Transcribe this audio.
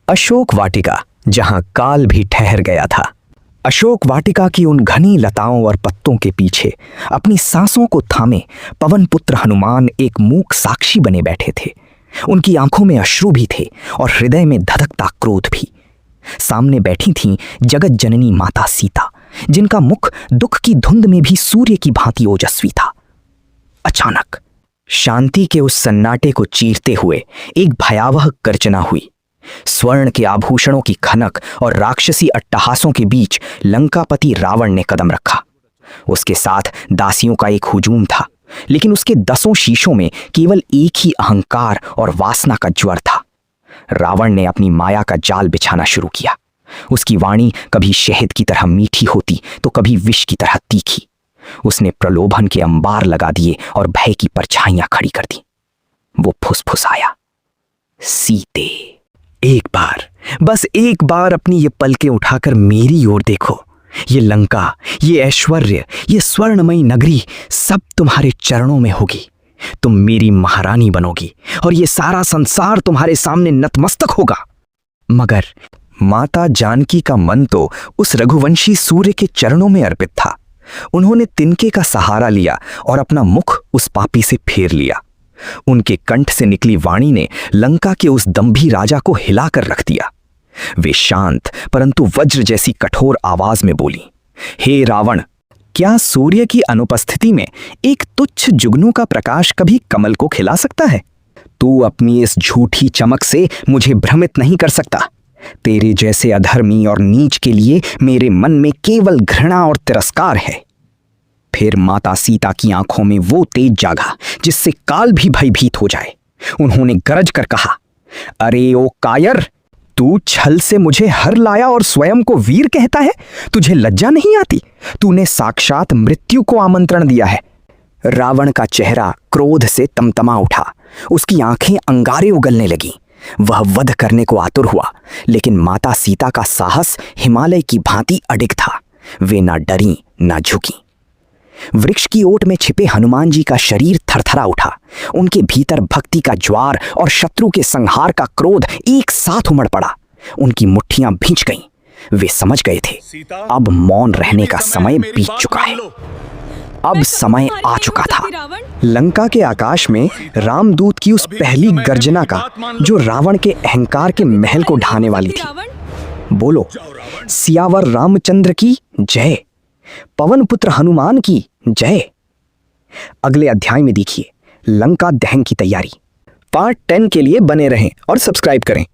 अशोक वाटिका, जहां काल भी ठहर गया था। अशोक वाटिका की उन घनी लताओं और पत्तों के पीछे अपनी सांसों को थामे पवन पुत्र हनुमान एक मूक साक्षी बने बैठे थे। उनकी आंखों में अश्रु भी थे और हृदय में धधकता क्रोध भी। सामने बैठी थीं जगत जननी माता सीता, जिनका मुख दुख की धुंध में भी सूर्य की भांति ओजस्वी था। अचानक शांति के उस सन्नाटे को चीरते हुए एक भयावह गर्जना हुई। स्वर्ण के आभूषणों की खनक और राक्षसी अट्टहासों के बीच लंकापति रावण ने कदम रखा। उसके साथ दासियों का एक हुजूम था, लेकिन उसके 10 शीशों में केवल एक ही अहंकार और वासना का ज्वर था। रावण ने अपनी माया का जाल बिछाना शुरू किया। उसकी वाणी कभी शहद की तरह मीठी होती तो कभी विष की तरह तीखी। उसने प्रलोभन के अंबार लगा दिए और भय की परछाइयां खड़ी कर दी। वो फुसफुसाया, सीते, एक बार, बस एक बार अपनी ये पलकें उठाकर मेरी ओर देखो। ये लंका, ये ऐश्वर्य, ये स्वर्णमयी नगरी सब तुम्हारे चरणों में होगी। तुम मेरी महारानी बनोगी और ये सारा संसार तुम्हारे सामने नतमस्तक होगा। मगर माता जानकी का मन तो उस रघुवंशी सूर्य के चरणों में अर्पित था। उन्होंने तिनके का सहारा लिया और अपना मुख उस पापी से फेर लिया। उनके कंठ से निकली वाणी ने लंका के उस दंभी राजा को हिलाकर रख दिया। वे शांत परंतु वज्र जैसी कठोर आवाज में बोली, हे रावण, क्या सूर्य की अनुपस्थिति में एक तुच्छ जुगनू का प्रकाश कभी कमल को खिला सकता है? तू अपनी इस झूठी चमक से मुझे भ्रमित नहीं कर सकता। तेरे जैसे अधर्मी और नीच के लिए मेरे मन में केवल घृणा और तिरस्कार है। फिर माता सीता की आंखों में वो तेज जागा जिससे काल भी भयभीत हो जाए। उन्होंने गरज कर कहा, अरे ओ कायर, तू छल से मुझे हर लाया और स्वयं को वीर कहता है? तुझे लज्जा नहीं आती? तूने साक्षात मृत्यु को आमंत्रण दिया है। रावण का चेहरा क्रोध से तमतमा उठा। उसकी आंखें अंगारे उगलने लगीं। वह वध करने को आतुर हुआ, लेकिन माता सीता का साहस हिमालय की भांति अडिग था। वे ना डरी ना झुकी। वृक्ष की ओट में छिपे हनुमान जी का शरीर थरथरा उठा। उनके भीतर भक्ति का ज्वार और शत्रु के संहार का क्रोध एक साथ उमड़ पड़ा। उनकी मुट्ठियां भींच गईं। वे समझ गए थे, अब मौन रहने का समय बीत चुका है। अब समय आ चुका था। लंका के आकाश में रामदूत की उस पहली गर्जना का, जो रावण के अहंकार के महल को ढाने वाली थी। बोलो, सियावर रामचंद्र की जय, पवन पुत्र हनुमान की जय। अगले अध्याय में देखिए लंका दहन की तैयारी। पार्ट 10 के लिए बने रहें और सब्सक्राइब करें।